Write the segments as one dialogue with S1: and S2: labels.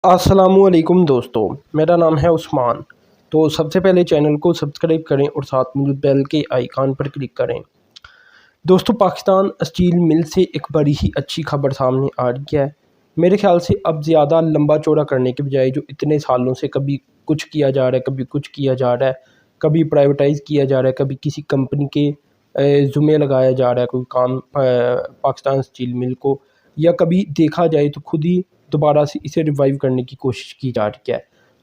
S1: السلام علیکم دوستو، میرا نام ہے عثمان۔ تو سب سے پہلے چینل کو سبسکرائب کریں اور ساتھ موجود بیل کے آئیکن پر کلک کریں۔ دوستو، پاکستان اسٹیل مل سے ایک بڑی ہی اچھی خبر سامنے آ رہی ہے۔ میرے خیال سے اب زیادہ لمبا چوڑا کرنے کے بجائے جو اتنے سالوں سے کبھی کچھ کیا جا رہا ہے، کبھی کچھ کیا جا رہا ہے، کبھی پرائیویٹائز کیا جا رہا ہے، کبھی کسی کمپنی کے ذمہ لگایا جا رہا ہے کوئی کام پاکستان اسٹیل مل کو، یا کبھی دیکھا جائے تو خود ہی دوبارہ سے اسے ریوائیو کرنے کی کوشش کی جا رہی ہے،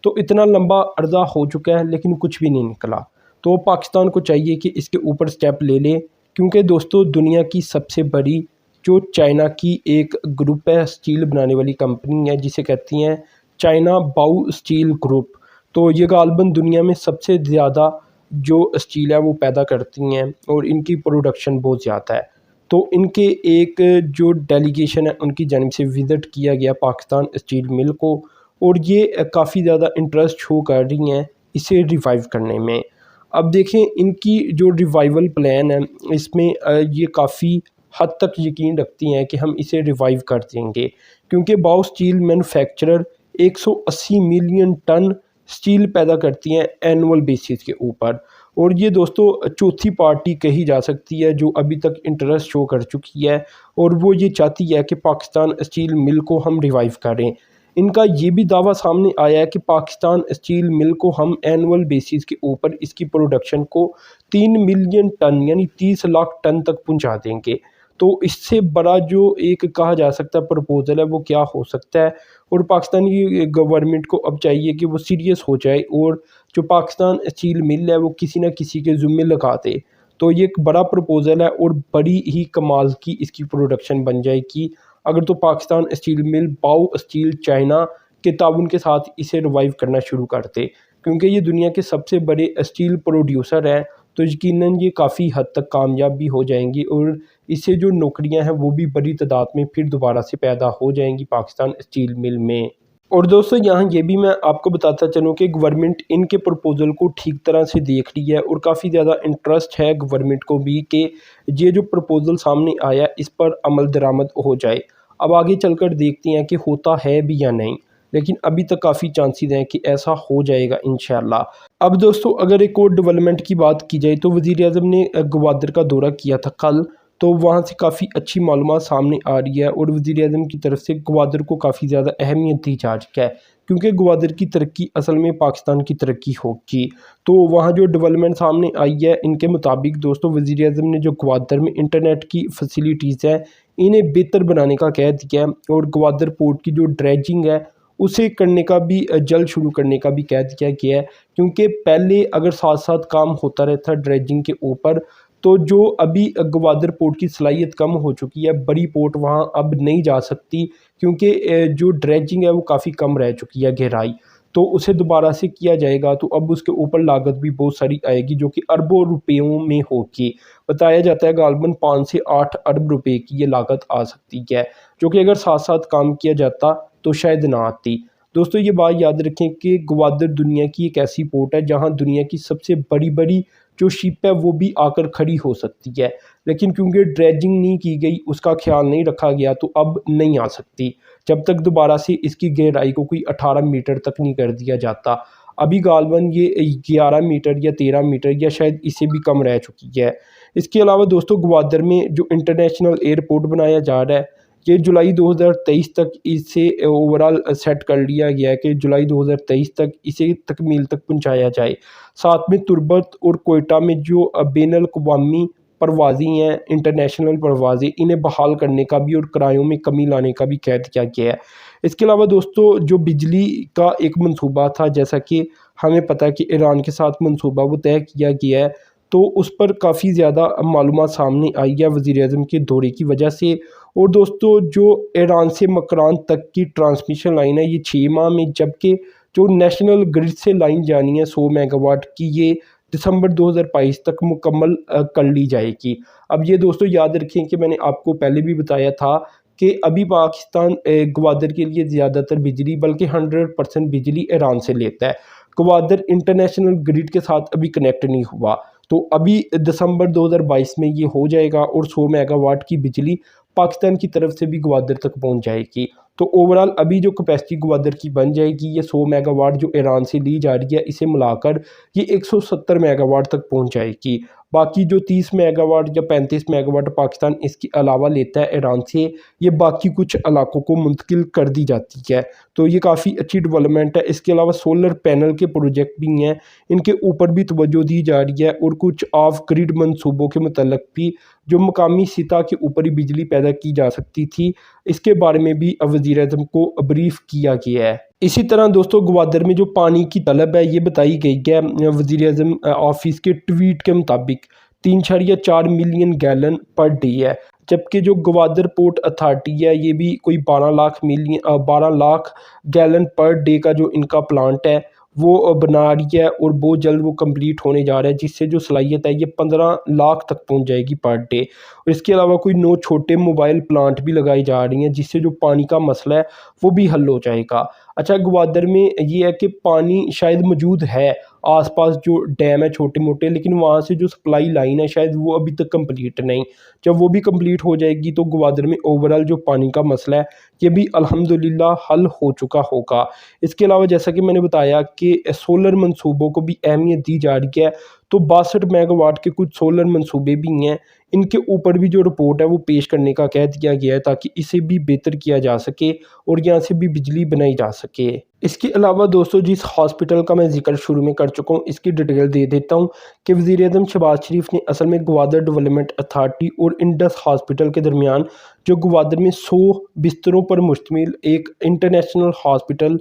S1: تو اتنا لمبا عرصہ ہو چکا ہے لیکن کچھ بھی نہیں نکلا۔ تو پاکستان کو چاہیے کہ اس کے اوپر سٹیپ لے لے، کیونکہ دوستو دنیا کی سب سے بڑی جو چائنا کی ایک گروپ ہے اسٹیل بنانے والی کمپنی ہے، جسے کہتی ہیں چائنا باؤ اسٹیل گروپ، تو یہ غالباً دنیا میں سب سے زیادہ جو اسٹیل ہے وہ پیدا کرتی ہیں اور ان کی پروڈکشن بہت زیادہ ہے۔ تو ان کے ایک جو ڈیلیگیشن ہے ان کی جانب سے وزٹ کیا گیا پاکستان اسٹیل مل کو، اور یہ کافی زیادہ انٹرسٹ شو کر رہی ہیں اسے ریوائیو کرنے میں۔ اب دیکھیں ان کی جو ریوائیول پلان ہے اس میں یہ کافی حد تک یقین رکھتی ہیں کہ ہم اسے ریوائیو کر دیں گے، کیونکہ Baowu steel manufacturer 180 million ton steel پیدا کرتی ہیں اینول بیسس کے اوپر، اور یہ دوستو چوتھی پارٹی کہی جا سکتی ہے جو ابھی تک انٹرسٹ شو کر چکی ہے، اور وہ یہ چاہتی ہے کہ پاکستان اسٹیل مل کو ہم ریوائیو کریں۔ ان کا یہ بھی دعویٰ سامنے آیا ہے کہ پاکستان اسٹیل مل کو ہم اینول بیسس کے اوپر اس کی پروڈکشن کو 3 ملین ٹن یعنی 30 لاکھ ٹن تک پہنچا دیں گے۔ تو اس سے بڑا جو ایک کہا جا سکتا ہے پرپوزل ہے وہ کیا ہو سکتا ہے، اور پاکستانی گورنمنٹ کو اب چاہیے کہ وہ سیریس ہو جائے اور جو پاکستان اسٹیل مل ہے وہ کسی نہ کسی کے ذمے لگا دے۔ تو یہ ایک بڑا پروپوزل ہے اور بڑی ہی کمال کی اس کی پروڈکشن بن جائے گی اگر تو پاکستان اسٹیل مل باؤ اسٹیل چائنا کے تعاون کے ساتھ اسے ریوائیو کرنا شروع کر دے، کیونکہ یہ دنیا کے سب سے بڑے اسٹیل پروڈیوسر ہیں، تو یقیناً یہ کافی حد تک کامیاب بھی ہو جائیں گی، اور اس سے جو نوکریاں ہیں وہ بھی بڑی تعداد میں پھر دوبارہ سے پیدا ہو جائیں گی پاکستان اسٹیل مل میں۔ اور دوستو یہاں یہ بھی میں آپ کو بتاتا چلوں کہ گورنمنٹ ان کے پرپوزل کو ٹھیک طرح سے دیکھ رہی ہے، اور کافی زیادہ انٹرسٹ ہے گورنمنٹ کو بھی کہ یہ جو پرپوزل سامنے آیا اس پر عمل درآمد ہو جائے۔ اب آگے چل کر دیکھتے ہیں کہ ہوتا ہے بھی یا نہیں، لیکن ابھی تک کافی چانسز ہیں کہ ایسا ہو جائے گا انشاءاللہ۔ اب دوستو اگر ایک اور ڈیولپمنٹ کی بات کی جائے تو وزیر اعظم نے گوادر کا دورہ کیا تھا کل، تو وہاں سے کافی اچھی معلومات سامنے آ رہی ہے، اور وزیر اعظم کی طرف سے گوادر کو کافی زیادہ اہمیت دی جا رہی ہے، کیونکہ گوادر کی ترقی اصل میں پاکستان کی ترقی ہوگی۔ تو وہاں جو ڈیولپمنٹ سامنے آئی ہے ان کے مطابق دوستو وزیر اعظم نے جو گوادر میں انٹرنیٹ کی فیسیلیٹیز ہیں انہیں بہتر بنانے کا کہہ دیا ہے، اور گوادر پورٹ کی جو ڈریجنگ ہے اسے کرنے کا بھی جلد شروع کرنے کا بھی کہہ دیا گیا ہے، کیونکہ پہلے اگر ساتھ ساتھ کام ہوتا رہتا ڈریجنگ کے اوپر تو جو ابھی گوادر پورٹ کی صلاحیت کم ہو چکی ہے، بڑی پورٹ وہاں اب نہیں جا سکتی، کیونکہ جو ڈریجنگ ہے وہ کافی کم رہ چکی ہے گہرائی، تو اسے دوبارہ سے کیا جائے گا تو اب اس کے اوپر لاگت بھی بہت ساری آئے گی جو کہ اربوں روپیوں میں ہوگی۔ بتایا جاتا ہے غالباً 5 سے 8 ارب روپے کی یہ لاگت آ سکتی ہے، جو کہ اگر ساتھ ساتھ کام کیا جاتا تو شاید نہ آتی۔ دوستو یہ بات یاد رکھیں کہ گوادر دنیا کی ایک ایسی پورٹ ہے جہاں دنیا کی سب سے بڑی جو شپ ہے وہ بھی آ کر کھڑی ہو سکتی ہے، لیکن کیونکہ ڈریجنگ نہیں کی گئی، اس کا خیال نہیں رکھا گیا، تو اب نہیں آ سکتی جب تک دوبارہ سے اس کی گہرائی کو کوئی 18 میٹر تک نہیں کر دیا جاتا۔ ابھی غالباً یہ 11 میٹر یا 13 میٹر یا شاید اسے بھی کم رہ چکی ہے۔ اس کے علاوہ دوستو گوادر میں جو انٹرنیشنل ایئرپورٹ بنایا جا رہا ہے یہ جولائی 2023 تک اسے اوورال سیٹ کر لیا گیا ہے کہ جولائی 2023 تک اسے تکمیل تک پہنچایا جائے۔ ساتھ میں تربت اور کوئٹہ میں جو بین الاقوامی پروازیں ہیں انٹرنیشنل پروازیں انہیں بحال کرنے کا بھی اور کرایوں میں کمی لانے کا بھی کہہ دیا گیا ہے۔ اس کے علاوہ دوستو جو بجلی کا ایک منصوبہ تھا، جیسا کہ ہمیں پتہ ہے کہ ایران کے ساتھ منصوبہ وہ طے کیا گیا ہے، تو اس پر کافی زیادہ معلومات سامنے آئی ہے وزیر اعظم کے دورے کی وجہ سے۔ اور دوستو جو ایران سے مکران تک کی ٹرانسمیشن لائن ہے یہ 6 ماہ میں، جبکہ جو نیشنل گرڈ سے لائن جانی ہے 100 میگا واٹ کی یہ دسمبر 2022 تک مکمل کر لی جائے گی۔ اب یہ دوستو یاد رکھیں کہ میں نے آپ کو پہلے بھی بتایا تھا کہ ابھی پاکستان گوادر کے لیے زیادہ تر بجلی بلکہ 100% بجلی ایران سے لیتا ہے۔ گوادر انٹرنیشنل گرڈ کے ساتھ ابھی کنیکٹ نہیں ہوا، تو ابھی دسمبر 2022 میں یہ ہو جائے گا اور 100 میگا واٹ کی بجلی پاکستان کی طرف سے بھی گوادر تک پہنچ جائے گی۔ تو اوورال ابھی جو کیپیسٹی گوادر کی بن جائے گی یہ 100 میگا واٹ جو ایران سے لی جا رہی ہے، اسے ملا کر یہ 170 میگا واٹ تک پہنچ جائے گی۔ باقی جو 30 میگا واٹ یا 35 میگا واٹ پاکستان اس کے علاوہ لیتا ہے ایران سے، یہ باقی کچھ علاقوں کو منتقل کر دی جاتی ہے۔ تو یہ کافی اچھی ڈیولپمنٹ ہے۔ اس کے علاوہ سولر پینل کے پروجیکٹ بھی ہیں، ان کے اوپر بھی توجہ دی جا رہی ہے، اور کچھ آف گریڈ منصوبوں کے متعلق بھی جو مقامی سطح کے اوپر ہی بجلی پیدا کی جا سکتی تھی، اس کے بارے میں بھی وزیر اعظم کو بریف کیا گیا ہے۔ اسی طرح دوستو گوادر میں جو پانی کی طلب ہے یہ بتائی گئی ہے وزیر اعظم آفس کے ٹویٹ کے مطابق 3.4 ملین گیلن پر ڈے ہے، جبکہ جو گوادر پورٹ اتھارٹی ہے یہ بھی کوئی 12 لاکھ گیلن پر ڈے کا جو ان کا پلانٹ ہے وہ بنا رہی ہے، اور بہت جلد وہ کمپلیٹ ہونے جا رہا ہے، جس سے جو صلاحیت ہے یہ 15 لاکھ تک پہنچ جائے گی پر ڈے۔ اور اس کے علاوہ کوئی 9 چھوٹے موبائل پلانٹ بھی لگائی جا رہی ہیں، جس سے جو پانی کا مسئلہ ہے وہ بھی حل ہو جائے گا۔ اچھا، گوادر میں یہ ہے کہ پانی شاید موجود ہے آس پاس جو ڈیم ہے چھوٹے موٹے، لیکن وہاں سے جو سپلائی لائن ہے شاید وہ ابھی تک کمپلیٹ نہیں۔ جب وہ بھی کمپلیٹ ہو جائے گی تو گوادر میں اوورال جو پانی کا مسئلہ ہے یہ بھی الحمدللہ حل ہو چکا ہوگا۔ اس کے علاوہ جیسا کہ میں نے بتایا کہ سولر منصوبوں کو بھی اہمیت دی جا رہی ہے، تو 62 میگا واٹ کے کچھ سولر منصوبے بھی ہیں، ان کے اوپر بھی جو رپورٹ ہے وہ پیش کرنے کا کہہ دیا گیا ہے تاکہ اسے بھی بہتر کیا جا سکے اور یہاں سے بھی بجلی بنائی جا سکے۔ اس کے علاوہ دوستو جس ہاسپٹل کا میں ذکر شروع میں کر چکا ہوں اس کی ڈیٹیل دے دیتا ہوں کہ وزیر اعظم شہباز شریف نے اصل میں گوادر ڈیولپمنٹ اتھارٹی اور انڈس ہاسپٹل کے درمیان جو گوادر میں 100 بستروں پر مشتمل ایک انٹرنیشنل ہاسپٹل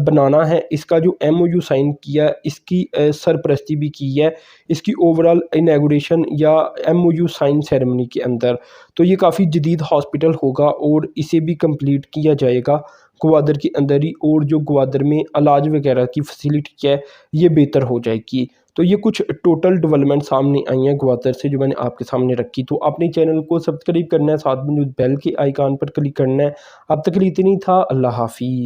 S1: بنانا ہے، اس کا جو MOU سائن کیا، اس کی سرپرستی بھی کی ہے، اس کی اوورال انیگوریشن یا MOU سائن سیریمنی کے اندر۔ تو یہ کافی جدید ہاسپٹل ہوگا اور اسے بھی کمپلیٹ کیا جائے گا گوادر کے اندر ہی، اور جو گوادر میں علاج وغیرہ کی فیسلٹی ہے یہ بہتر ہو جائے گی۔ تو یہ کچھ ٹوٹل ڈیولپمنٹ سامنے آئی ہیں گوادر سے جو میں نے آپ کے سامنے رکھی۔ تو آپ نے چینل کو سبسکرائب کرنا ہے، ساتھ میں بیل کے آئیکن پر کلک کرنا ہے۔ اب تک کے لیے اتنی تھا، اللہ حافظ۔